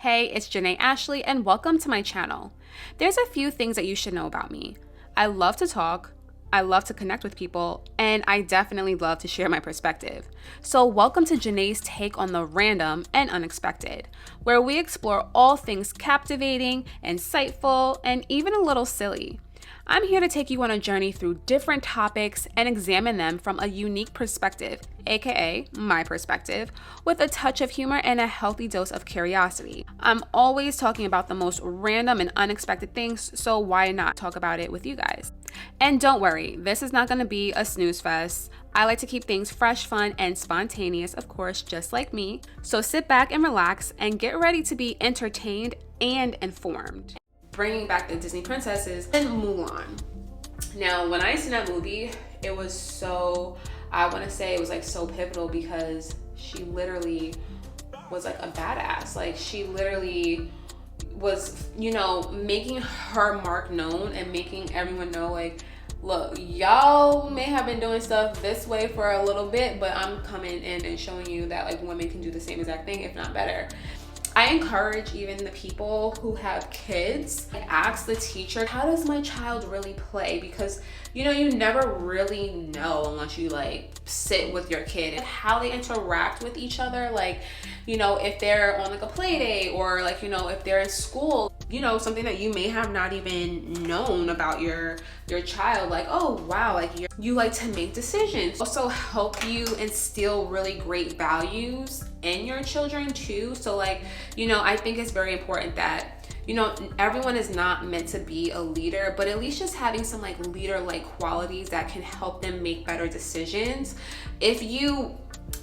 Hey, it's Janae Ashley, and welcome to my channel. There's a few things that you should know about me. I love to talk, I love to connect with people, and I definitely love to share my perspective. So welcome to Janae's take on the random and unexpected, where we explore all things captivating, insightful, and even a little silly. I'm here to take you on a journey through different topics and examine them from a unique perspective, aka my perspective, with a touch of humor and a healthy dose of curiosity. I'm always talking about the most random and unexpected things, so why not talk about it with you guys? And don't worry, this is not going to be a snooze fest. I like to keep things fresh, fun, and spontaneous, of course, just like me. So sit back and relax and get ready to be entertained and informed. Bringing back the Disney princesses and Mulan. Now, when I seen that movie, it was so, I want to say it was like so pivotal because she literally was like a badass. Like she literally was, making her mark known and making everyone know like, look, y'all may have been doing stuff this way for a little bit, but I'm coming in and showing you that like women can do the same exact thing, if not better. I encourage even the people who have kids, ask the teacher, how does my child really play? Because you never really know unless you like sit with your kid and how they interact with each other. Like, if they're on like a play day or like, if they're in school, something that you may have not even known about your child, like, oh wow, like you like to make decisions. Also help you instill really great values in your children too. So like, I think it's very important that everyone is not meant to be a leader, but at least just having some like leader-like qualities that can help them make better decisions. If you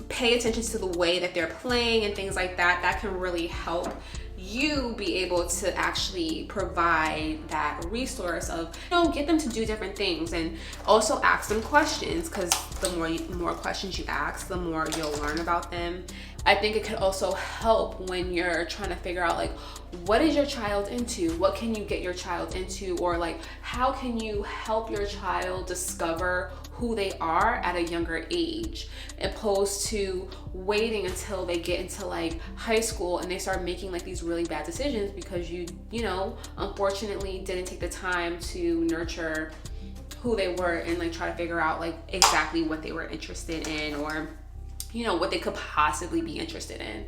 pay attention to the way that they're playing and things like that, that can really help you be able to actually provide that resource of, get them to do different things, and also ask them questions, because the more questions you ask, the more you'll learn about them. I think it could also help when you're trying to figure out like, what is your child into? What can you get your child into? Or like, how can you help your child discover who they are at a younger age, opposed to waiting until they get into like high school and they start making like these really bad decisions because you unfortunately didn't take the time to nurture who they were and like try to figure out like exactly what they were interested in, or what they could possibly be interested in.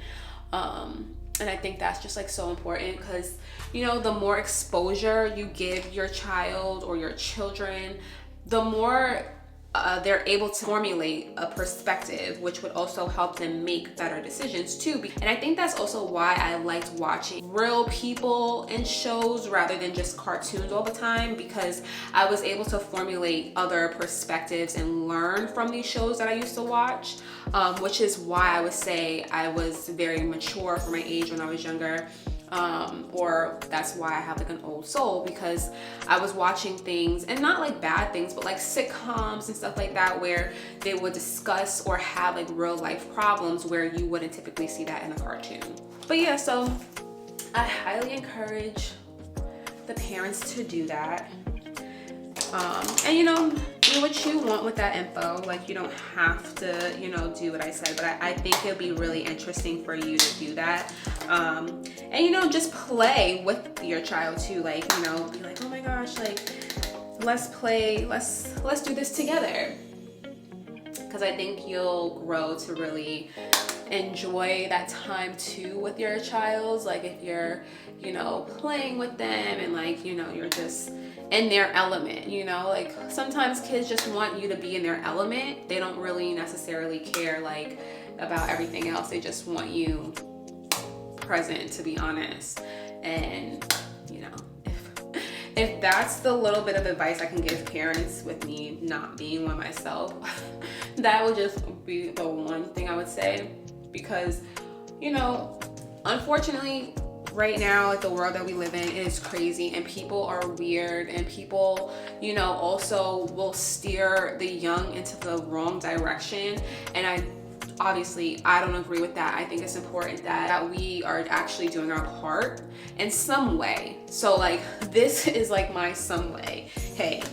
And I think that's just like so important because the more exposure you give your child or your children, the more they're able to formulate a perspective, which would also help them make better decisions too. And I think that's also why I liked watching real people in shows rather than just cartoons all the time, because I was able to formulate other perspectives and learn from these shows that I used to watch, which is why I would say I was very mature for my age when I was younger. Or that's why I have like an old soul, because I was watching things, and not like bad things, but like sitcoms and stuff like that, where they would discuss or have like real life problems where you wouldn't typically see that in a cartoon. But yeah, so I highly encourage the parents to do that. And do what you want with that info. Like, you don't have to, do what I said, but I think it'll be really interesting for you to do that. And just play with your child too. Like, be like, oh my gosh, like, let's play, let's do this together. Because I think you'll grow to really enjoy that time too with your child. Like if you're, playing with them and like, you're just in their element, like sometimes kids just want you to be in their element. They don't really necessarily care like about everything else. They just want you present, to be honest. And if that's the little bit of advice I can give parents with me not being one myself, that would just be the one thing I would say. Because unfortunately right now, like the world that we live in is crazy, and people are weird, and people also will steer the young into the wrong direction. And I don't agree with that. I think it's important that we are actually doing our part in some way. So like this is like my some way. Hey,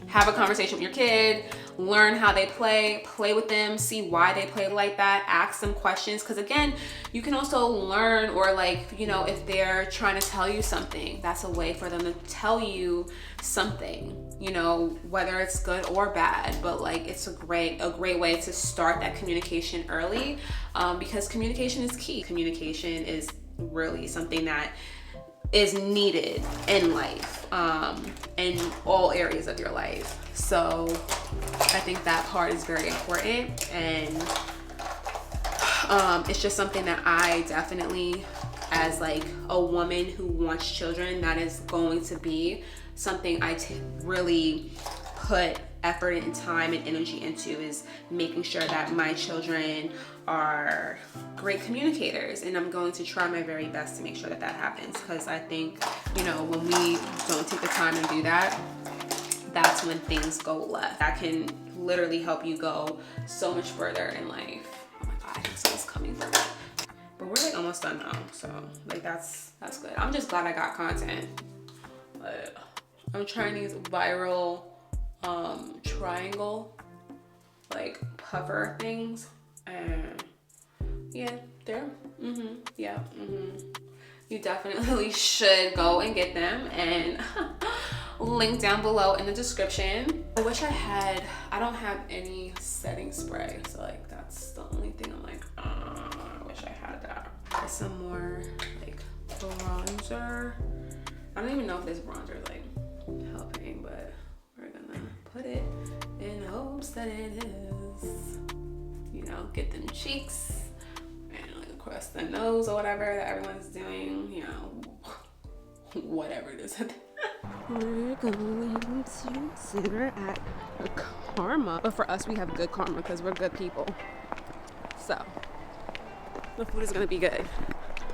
have a conversation with your kid, learn how they play with them, see why they play like that, ask them questions. Because again, you can also learn, or like, you know, if they're trying to tell you something, that's a way for them to tell you something, you know, whether it's good or bad. But like, it's a great way to start that communication early, because communication is key. Communication is really something that is needed in life, in all areas of your life. So I think that part is very important, and it's just something that I definitely, as like a woman who wants children, that is going to be something I really put effort and time and energy into, is making sure that my children are great communicators, and I'm going to try my very best to make sure that that happens, because I think, you know, when we don't take the time to do that, that's when things go left. That can literally help you go so much further in life. Oh my god, I think someone's coming for me. But we're like almost done now, so like that's good. I'm just glad I got content. But I'm trying these viral triangle like puffer things, and yeah, they're you definitely should go and get them, and link down below in the description. I wish I don't have any setting spray, so like that's the only thing I'm like, I wish I had that. Some more like bronzer. I don't even know if this bronzer is like helping, but we're gonna put it in hopes that it is. You know, get them cheeks and like across the nose or whatever that everyone's doing, you know, whatever it is. We're going to consider at karma. But for us, we have good karma because we're good people. So the food is gonna be good.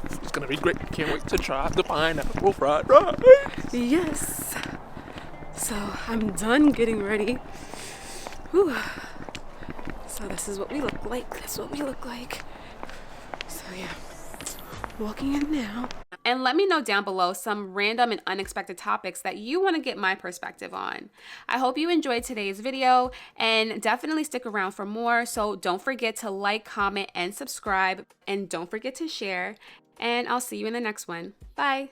It's gonna be great. Can't wait to try the pineapple fried rice. Yes. So I'm done getting ready. Whew. So this is what we look like. So yeah, walking in now. And let me know down below some random and unexpected topics that you want to get my perspective on. I hope you enjoyed today's video, and definitely stick around for more. So don't forget to like, comment, and subscribe, and don't forget to share. And I'll see you in the next one. Bye.